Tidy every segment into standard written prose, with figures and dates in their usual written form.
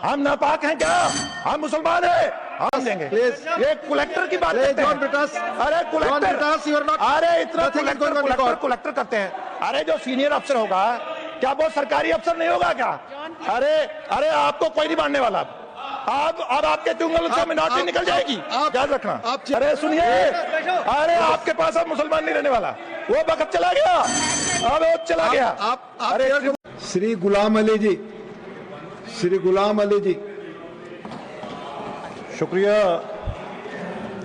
हम नापाक हैं क्या? हम मुसलमान हैं, हम देंगे। ये कलेक्टर की बात करते हैं। अरे कलेक्टर, अरे इतना कलेक्टर करते हैं। अरे जो सीनियर अफसर होगा, क्या वो सरकारी अफसर नहीं होगा क्या? अरे आपको कोई नहीं मानने वाला। अब आपके चुंगल से मिनॉरिटी निकल जाएगी, याद रखना। अरे सुनिए, अरे आपके पास अब मुसलमान नहीं रहने वाला, वो वक्त चला गया, अब वो चला गया। अरे श्री गुलाम अली जी, श्री गुलाम अली जी। शुक्रिया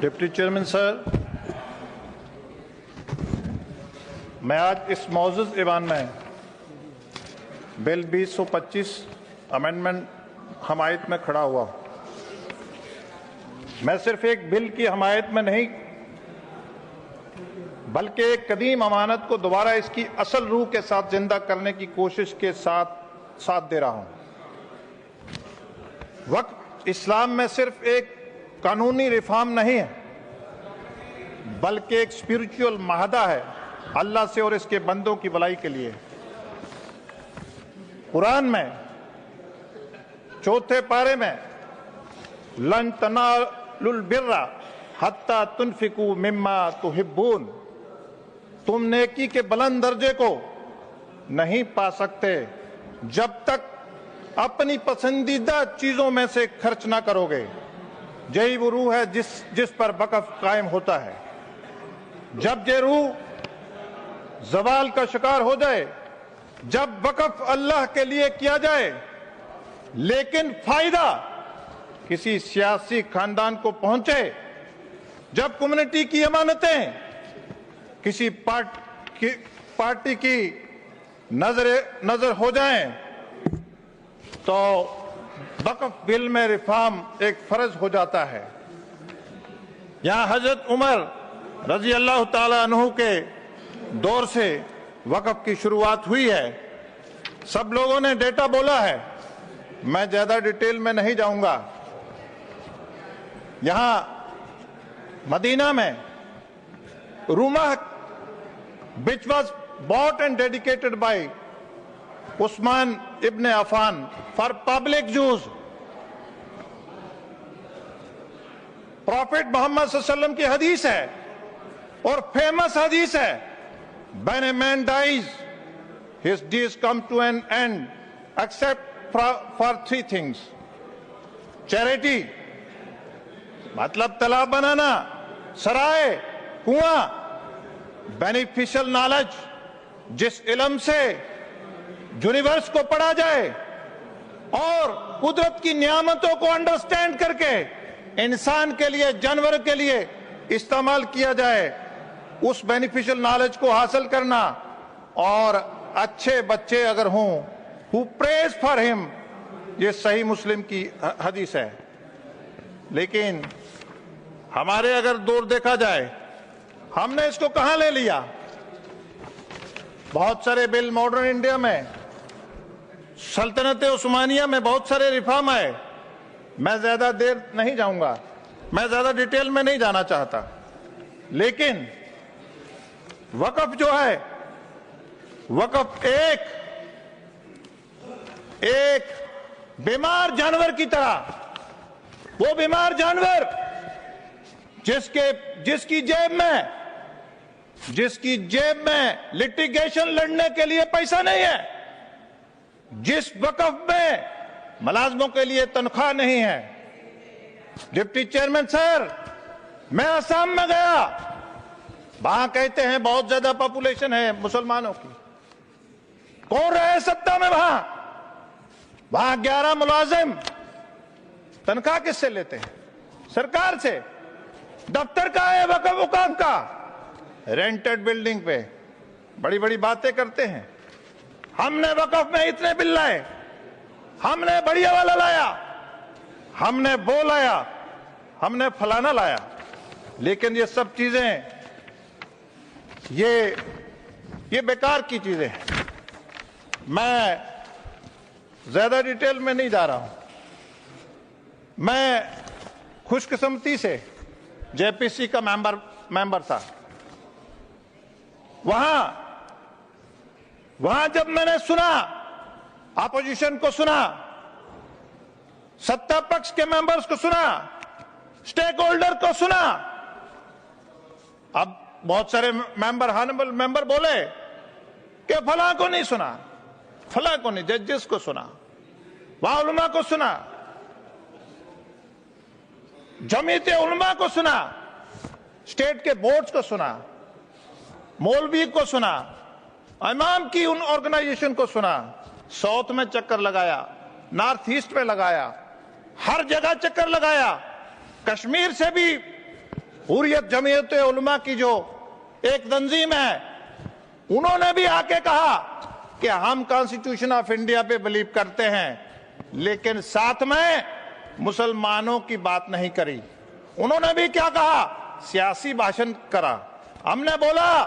डिप्टी चेयरमैन सर। मैं आज इस मौजूद ईवान में बिल 2025 अमेंडमेंट हमायत में खड़ा हुआ। मैं सिर्फ एक बिल की हमायत में नहीं, बल्कि एक कदीम अमानत को दोबारा इसकी असल रूह के साथ जिंदा करने की कोशिश के साथ दे रहा हूं। वक्त इस्लाम में सिर्फ एक कानूनी रिफॉर्म नहीं है, बल्कि एक स्पिरिचुअल माहदा है अल्लाह से और इसके बंदों की भलाई के लिए। कुरान में चौथे पारे में लन तनालुल बिर्रा हत्ता तुनफिकू मिम्मा तुहिब्बून, तुम नेकी के बुलंद दर्जे को नहीं पा सकते जब तक अपनी पसंदीदा चीजों में से खर्च ना करोगे। यही वो रूह है जिस पर वक़्फ़ कायम होता है। जब ये रूह ज़वाल का शिकार हो जाए, जब वक़्फ़ अल्लाह के लिए किया जाए, लेकिन फायदा किसी सियासी खानदान को पहुंचे, जब कम्युनिटी की अमानतें किसी पार्टी की नजर हो जाएं, तो वक़्फ़ बिल में रिफॉर्म एक फर्ज हो जाता है। यहां हजरत उमर रजी अल्लाह ताला अन्हु के दौर से वक़्फ़ की शुरुआत हुई है। सब लोगों ने डेटा बोला है, मैं ज्यादा डिटेल में नहीं जाऊंगा। यहां मदीना में Ruma which was bought and dedicated by Usman ibn Affan for public use. Prophet Mohammad सल्लल्लाहु अलैहि वसल्लम की हदीस है और फेमस हदीस है, when a man dies his days come to an end except for three things: charity मतलब तालाब बनाना, सराय, कुआं, बेनिफिशियल नॉलेज जिस इल्म से यूनिवर्स को पढ़ा जाए और कुदरत की नियामतों को अंडरस्टैंड करके इंसान के लिए, जानवर के लिए इस्तेमाल किया जाए, उस बेनिफिशियल नॉलेज को हासिल करना। और अच्छे बच्चे अगर हों, हु प्रेज फॉर हिम, ये सही मुस्लिम की हदीस है। लेकिन हमारे अगर दौर देखा जाए, हमने इसको कहां ले लिया। बहुत सारे बिल मॉडर्न इंडिया में, सल्तनत उस्मानिया में बहुत सारे रिफॉर्म आए। मैं ज्यादा देर नहीं जाऊंगा, मैं ज्यादा डिटेल में नहीं जाना चाहता। लेकिन वक़्फ़ जो है, वक़्फ़ एक बीमार जानवर की तरह, वो बीमार जानवर जिसकी जेब में लिटिगेशन लड़ने के लिए पैसा नहीं है, जिस वक़्फ़ में मुलाजमों के लिए तनख्वाह नहीं है। डिप्टी चेयरमैन सर, मैं असम में गया, वहां कहते हैं बहुत ज्यादा पॉपुलेशन है मुसलमानों की। कौन रहे सत्ता में वहां 11 मुलाजिम तनख्वाह किससे लेते हैं? सरकार से। दफ्तर का है वक़्फ़ औक़ाफ़ का, रेंटेड बिल्डिंग पे बड़ी बड़ी बातें करते हैं। हमने वक़्फ़ में इतने बिल लाए, हमने बढ़िया वाला लाया, हमने वो लाया, हमने फलाना लाया। लेकिन ये सब चीजें ये बेकार की चीजें हैं। मैं ज्यादा डिटेल में नहीं जा रहा हूं। मैं खुशकिस्मती से जेपीसी का मेंबर था। वहां जब मैंने सुना, अपोजिशन को सुना, सत्ता पक्ष के मेंबर्स को सुना, स्टेक होल्डर को सुना। अब बहुत सारे मेंबर, हॉनरेबल मेंबर बोले कि फलां को नहीं सुना, फलां को नहीं, जजेस को सुना, वहां उलमा को सुना, जमीयत उलमा को सुना, स्टेट के बोर्ड्स को सुना, मौलवी को सुना, इमाम की उन ऑर्गेनाइजेशन को सुना, साउथ में चक्कर लगाया, नॉर्थ ईस्ट में लगाया, हर जगह चक्कर लगाया। कश्मीर से भी हुर्रियत जमीयत उलमा की जो एक तंजीम है, उन्होंने भी आके कहा कि हम कॉन्स्टिट्यूशन ऑफ इंडिया पे बिलीव करते हैं, लेकिन साथ में मुसलमानों की बात नहीं करी। उन्होंने भी क्या कहा, सियासी भाषण करा। हमने बोला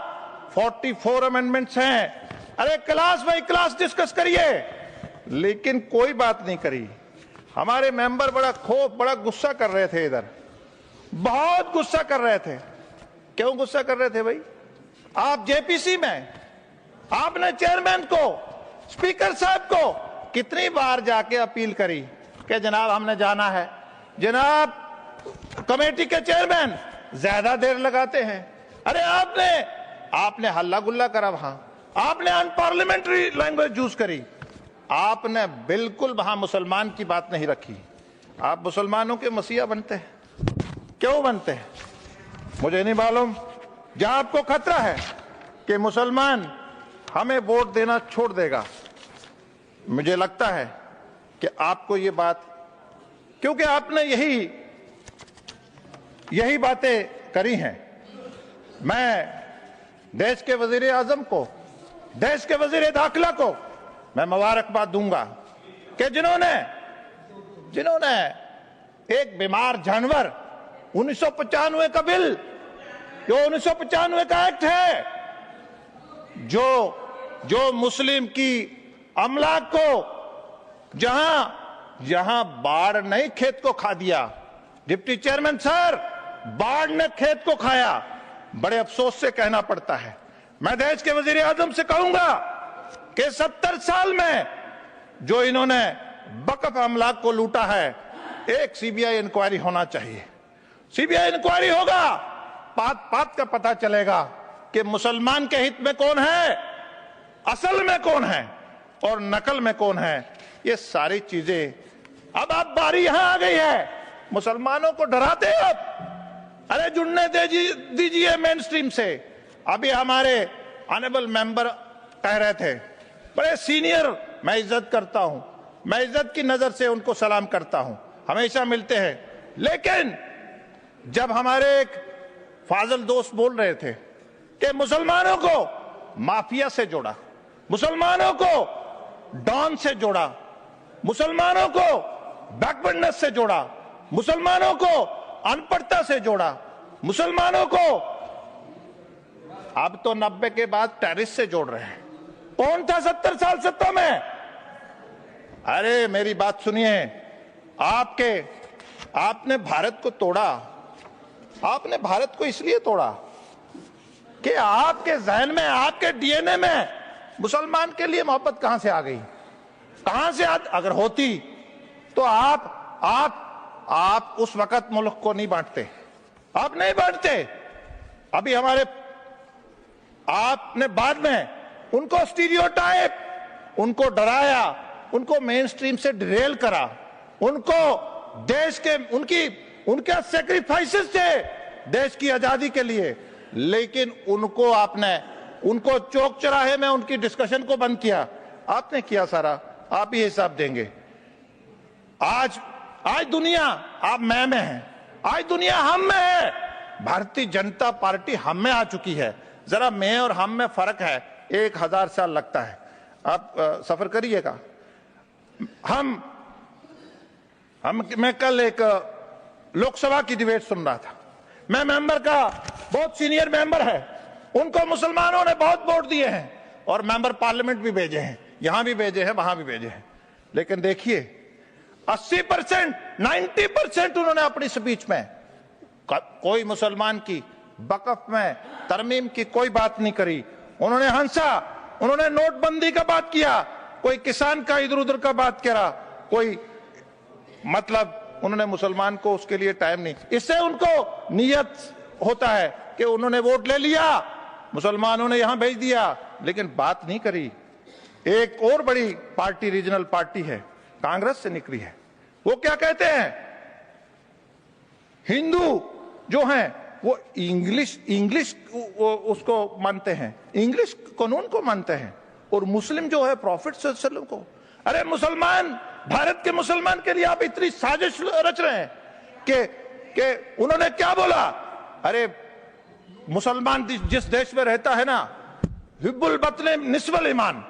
44 अमेंडमेंट्स हैं, अरे क्लास बाई क्लास डिस्कस करिए, लेकिन कोई बात नहीं करी। हमारे मेंबर बड़ा गुस्सा कर रहे थे, इधर बहुत गुस्सा कर रहे थे। क्यों गुस्सा कर रहे थे भाई? आप जेपीसी में आपने चेयरमैन को, स्पीकर साहब को कितनी बार जाके अपील करी कि जनाब हमने जाना है। जनाब कमेटी के चेयरमैन ज्यादा देर लगाते हैं। अरे आपने हल्ला गुल्ला करा, वहां आपने अनपार्लियामेंट्री लैंग्वेज यूज करी, आपने बिल्कुल वहां मुसलमान की बात नहीं रखी। आप मुसलमानों के मसीहा बनते हैं, क्यों बनते हैं मुझे नहीं मालूम। जहां आपको खतरा है कि मुसलमान हमें वोट देना छोड़ देगा, मुझे लगता है कि आपको ये बात, क्योंकि आपने यही बातें करी हैं। मैं देश के वजीर आजम को, देश के वजीर दाखिला को मैं मुबारकबाद दूंगा कि जिन्होंने एक बीमार जानवर 1995 का बिल, जो 1995 का एक्ट है, जो मुस्लिम की अमलाक को जहां बाढ़ नहीं खेत को खा दिया। डिप्टी चेयरमैन सर, बाढ़ ने खेत को खाया, बड़े अफसोस से कहना पड़ता है। मैं देश के वजीर आजम से कहूंगा कि 70 साल में जो इन्होंने वक्फ अमलाक को लूटा है, एक सीबीआई इंक्वायरी होना चाहिए। सीबीआई इंक्वायरी होगा, बात का पता चलेगा कि मुसलमान के हित में कौन है, असल में कौन है और नकल में कौन है। ये सारी चीजें अब आप बारी यहां आ गई है, मुसलमानों को डराते हैं आप। अरे जुड़ने दीजिए मेन स्ट्रीम से। अभी हमारे ऑनरेबल मेंबर कह रहे थे, बड़े सीनियर, मैं इज्जत करता हूं, मैं इज्जत की नजर से उनको सलाम करता हूं, हमेशा मिलते हैं। लेकिन जब हमारे एक फाजल दोस्त बोल रहे थे कि मुसलमानों को माफिया से जोड़ा, मुसलमानों को डॉन से जोड़ा, मुसलमानों को बैकवर्डनेस से जोड़ा, मुसलमानों को अनपढ़ता से जोड़ा, मुसलमानों को अब तो 90 के बाद टेररिस्ट से जोड़ रहे हैं। कौन था 70 साल सत्ता में? अरे मेरी बात सुनिए, आपने भारत को तोड़ा। आपने भारत को इसलिए तोड़ा कि आपके जहन में, आपके डीएनए में मुसलमान के लिए मोहब्बत कहां से आ गई? कहां से अगर होती तो आप उस वक्त मुल्क को नहीं बांटते, आप नहीं बांटते। अभी आपने बाद में उनको स्टीरियोटाइप, उनको डराया, उनको मेन स्ट्रीम से डिरेल करा, उनको देश के उनके सेक्रीफाइसेस थे देश की आजादी के लिए, लेकिन उनको चौक चौराहे में उनकी डिस्कशन को बंद किया। आपने किया सारा, आप ही हिसाब देंगे। आज दुनिया आप मैं में है, आज दुनिया हम में है। भारतीय जनता पार्टी हम में आ चुकी है। जरा मैं और हम में फर्क है, 1000 साल लगता है। आप सफर करिएगा। मैं कल एक लोकसभा की डिबेट सुन रहा था। मैं मेंबर का, बहुत सीनियर मेंबर है, उनको मुसलमानों ने बहुत वोट दिए हैं और मेंबर पार्लियामेंट भी भेजे हैं, यहां भी भेजे हैं, वहां भी भेजे हैं। लेकिन देखिए 80%, 90% उन्होंने अपनी स्पीच में कोई मुसलमान की वक्फ में तरमीम की कोई बात नहीं करी। उन्होंने हंसा, उन्होंने नोटबंदी का बात किया, कोई किसान का इधर उधर का बात करा, कोई मतलब उन्होंने मुसलमान को उसके लिए टाइम नहीं, इससे उनको नियत होता है कि उन्होंने वोट ले लिया, मुसलमानों ने यहां भेज दिया, लेकिन बात नहीं करी। एक और बड़ी पार्टी रीजनल पार्टी है, कांग्रेस से निकली है, वो क्या कहते हैं, हिंदू जो हैं वो इंग्लिश उसको मानते हैं, इंग्लिश कानून को मानते हैं, और मुस्लिम जो है प्रॉफिट सल्लल्लाहु अलैहि वसल्लम को। अरे मुसलमान, भारत के मुसलमान के लिए आप इतनी साजिश रच रहे हैं कि उन्होंने क्या बोला, अरे मुसलमान जिस देश में रहता है ना, हिब्बुल बतने निस्बल ईमान,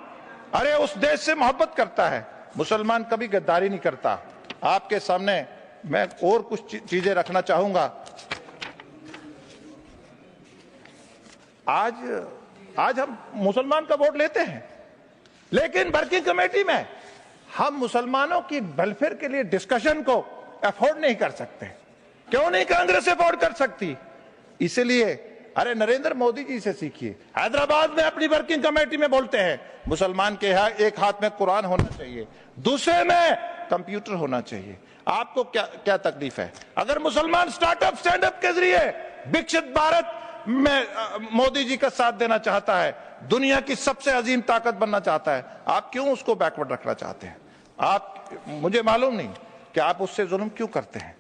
अरे उस देश से मोहब्बत करता है, मुसलमान कभी गद्दारी नहीं करता। आपके सामने मैं और कुछ चीजें रखना चाहूंगा। आज हम मुसलमान का वोट लेते हैं, लेकिन वर्किंग कमेटी में हम मुसलमानों की वेलफेयर के लिए डिस्कशन को अफोर्ड नहीं कर सकते। क्यों नहीं कांग्रेस अफोर्ड कर सकती? इसलिए अरे नरेंद्र मोदी जी से सीखिए, हैदराबाद में अपनी वर्किंग कमेटी में बोलते हैं मुसलमान के एक हाथ में कुरान होना चाहिए, दूसरे में कंप्यूटर होना चाहिए। आपको क्या तकलीफ है? अगर मुसलमान स्टार्टअप स्टैंड अप के जरिए विकसित भारत में मोदी जी का साथ देना चाहता है, दुनिया की सबसे अजीम ताकत बनना चाहता है, आप क्यों उसको बैकवर्ड रखना चाहते हैं? आप, मुझे मालूम नहीं कि आप उससे जुल्म क्यों करते हैं।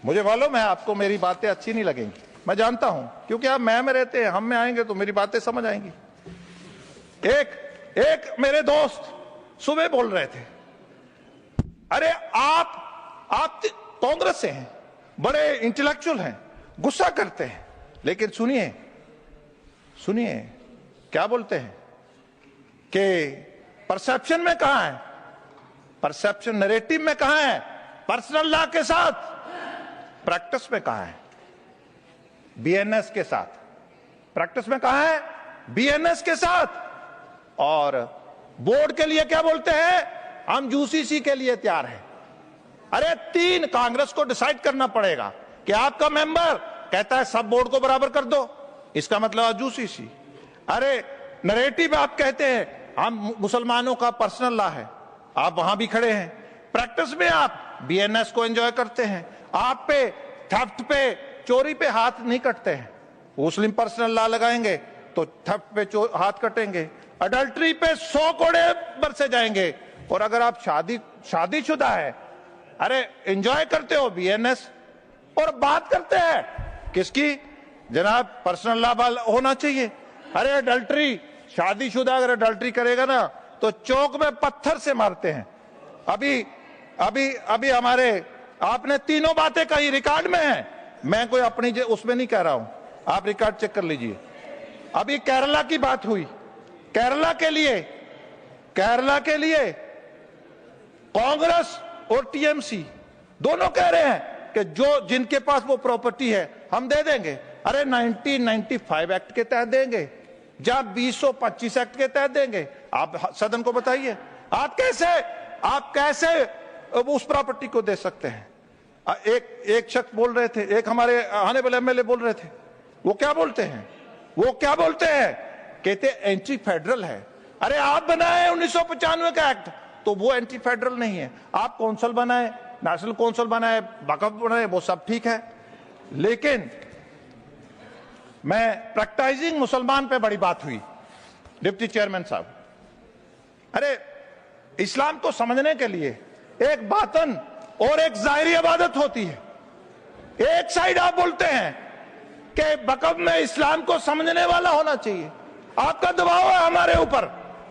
मुझे मालूम है आपको मेरी बातें अच्छी नहीं लगेंगी, मैं जानता हूं, क्योंकि आप मैं में रहते हैं, हम में आएंगे तो मेरी बातें समझ आएंगी। एक मेरे दोस्त सुबह बोल रहे थे, अरे आप कांग्रेस से हैं, बड़े इंटेलेक्चुअल हैं, गुस्सा करते हैं, लेकिन सुनिए क्या बोलते हैं कि परसेप्शन में कहां है, परसेप्शन नैरेटिव में कहां है, पर्सनल लॉ के साथ, प्रैक्टिस में कहां है, बीएनएस के साथ। प्रैक्टिस में कहां है? बीएनएस के साथ। और बोर्ड के लिए क्या बोलते हैं? हम यूसीसी के लिए तैयार हैं। अरे 3 कांग्रेस को डिसाइड करना पड़ेगा कि आपका मेंबर कहता है सब बोर्ड को बराबर कर दो, इसका मतलब यूसीसी। अरे नैरेटिव आप कहते हैं हम मुसलमानों का पर्सनल लॉ है, आप वहां भी खड़े हैं। प्रैक्टिस में आप बीएनएस को एंजॉय करते हैं, आप पे थेफ्ट पे, चोरी पे हाथ नहीं कटते हैं। मुस्लिम पर्सनल लॉ लगाएंगे तो थेफ्ट पे हाथ कटेंगे, अडल्ट्री पे 100 कोड़े बरसे जाएंगे। और अगर आप शादीशुदा है, अरे एंजॉय करते हो बीएनएस, और बात करते हैं किसकी? जनाब पर्सनल लॉ होना चाहिए। अरे अडल्ट्री, शादीशुदा अगर अडल्ट्री करेगा ना तो चौक में पत्थर से मारते हैं। अभी हमारे, आपने तीनों बातें कही, रिकॉर्ड में है, मैं कोई अपनी उसमें नहीं कह रहा हूं, आप रिकॉर्ड चेक कर लीजिए। अभी केरला की बात हुई, केरला के लिए कांग्रेस और टीएमसी दोनों कह रहे हैं कि जिनके पास वो प्रॉपर्टी है हम दे देंगे। अरे 1995 एक्ट के तहत देंगे, जहां 225 एक्ट के तहत देंगे। आप सदन को बताइए, आप कैसे उस प्रॉपर्टी को दे सकते हैं? एक शख्स बोल रहे थे, एक हमारे आने वाले एमएलए बोल रहे थे, वो क्या बोलते हैं? कहते एंटी फेडरल है। अरे आप बनाए 1995 का एक्ट, तो वो एंटी फेडरल नहीं है। आप कौंसिल बनाए, नेशनल कौंसिल बनाए, वक्फ बनाए, वो सब ठीक है, लेकिन मैं प्रैक्टिसिंग मुसलमान पे बड़ी बात हुई, डिप्टी चेयरमैन साहब। अरे इस्लाम को समझने के लिए एक बातन और एक जाहिरी इबादत होती है। एक साइड आप बोलते हैं कि वक्फ में इस्लाम को समझने वाला होना चाहिए, आपका दबाव है हमारे ऊपर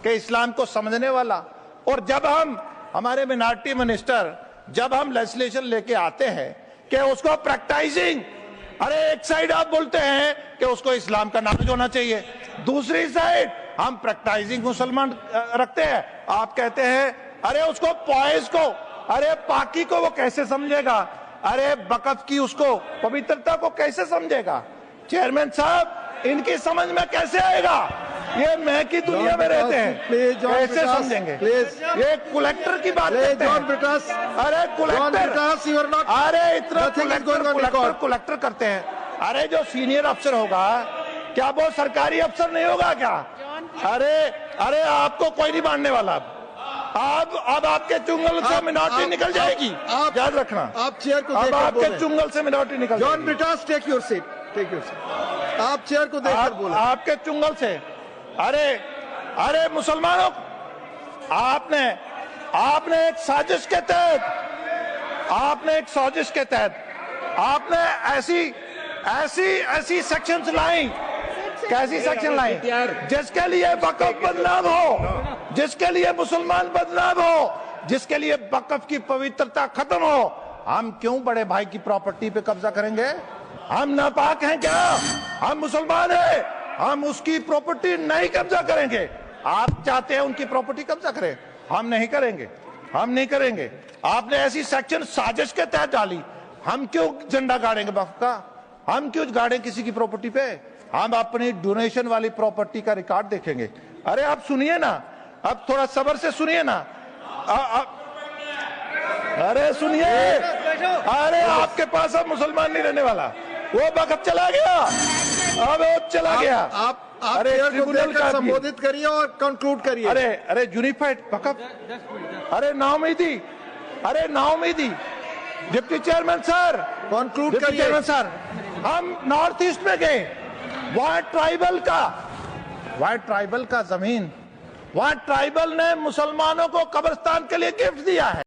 कि इस्लाम को समझने वाला, और जब हमारे मिनॉरिटी मिनिस्टर जब हम लेजिस्लेशन लेके आते हैं कि उसको प्रैक्टिसिंग, अरे एक साइड आप बोलते हैं कि उसको इस्लाम का नॉलेज होना चाहिए, दूसरी साइड हम प्रैक्टिसिंग मुसलमान रखते हैं। आप कहते हैं अरे उसको पॉइज को, अरे पाकी को वो कैसे समझेगा? अरे वक्फ की उसको पवित्रता को कैसे समझेगा? चेयरमैन साहब, इनकी समझ में कैसे आएगा? ये मैं की दुनिया में रहते हैं, कैसे समझेंगे? ये कलेक्टर की बात करते हैं। अरे कलेक्टर, अरे इतना कलेक्टर करते हैं। अरे जो सीनियर अफसर होगा, क्या वो सरकारी अफसर नहीं होगा क्या? अरे अरे आपको कोई नहीं मानने वाला। अब आपके चुंगल से मिनॉरिटी निकल जाएगी, याद रखना। आप चेयर को अब देखकर आपके बोलें। चुंगल से मिनॉरिटी निकल जॉन जाएगी। Brittas, take your seat, take your seat. आप चेयर को देखकर बोलें। आपके चुंगल से। अरे मुसलमानों, आपने एक साजिश के तहत आपने ऐसी सेक्शंस लाई, कैसी सेक्शन लाई जिसके लिए वक़्फ़ बदनाम हो, जिसके लिए मुसलमान बदनाम हो, जिसके लिए वक़्फ़ की पवित्रता खत्म हो। हम क्यों बड़े भाई की प्रॉपर्टी पे कब्जा करेंगे? हम नापाक हैं क्या? हम मुसलमान हैं, हम उसकी प्रॉपर्टी नहीं कब्जा करेंगे। आप चाहते हैं उनकी प्रॉपर्टी कब्जा करें, हम नहीं करेंगे, हम नहीं करेंगे। आपने ऐसी सेक्शन साजिश के तहत डाली, हम क्यों झंडा गाड़ेंगे वक़्फ़ का? हम क्यों गाड़ें किसी की प्रॉपर्टी पे? हम अपनी डोनेशन वाली प्रॉपर्टी का रिकॉर्ड देखेंगे। अरे आप सुनिए ना, अब थोड़ा सब्र से सुनिए ना। अरे सुनिए, अरे आपके पास अब मुसलमान नहीं रहने वाला, वो वक्त चला गया, अब वो चला गया। आप अरे चेयर को ट्रिब्यूनल देखकर का संबोधित करिए और कंक्लूड करिए। अरे यूनिफाइड वक़्फ़, अरे नाउमीदी deputy chairman sir, conclude deputy करिए। चेयरमैन सर, हम नॉर्थ ईस्ट में गए, वहां ट्राइबल का जमीन, वहां ट्राइबल ने मुसलमानों को कब्रिस्तान के लिए गिफ्ट दिया है।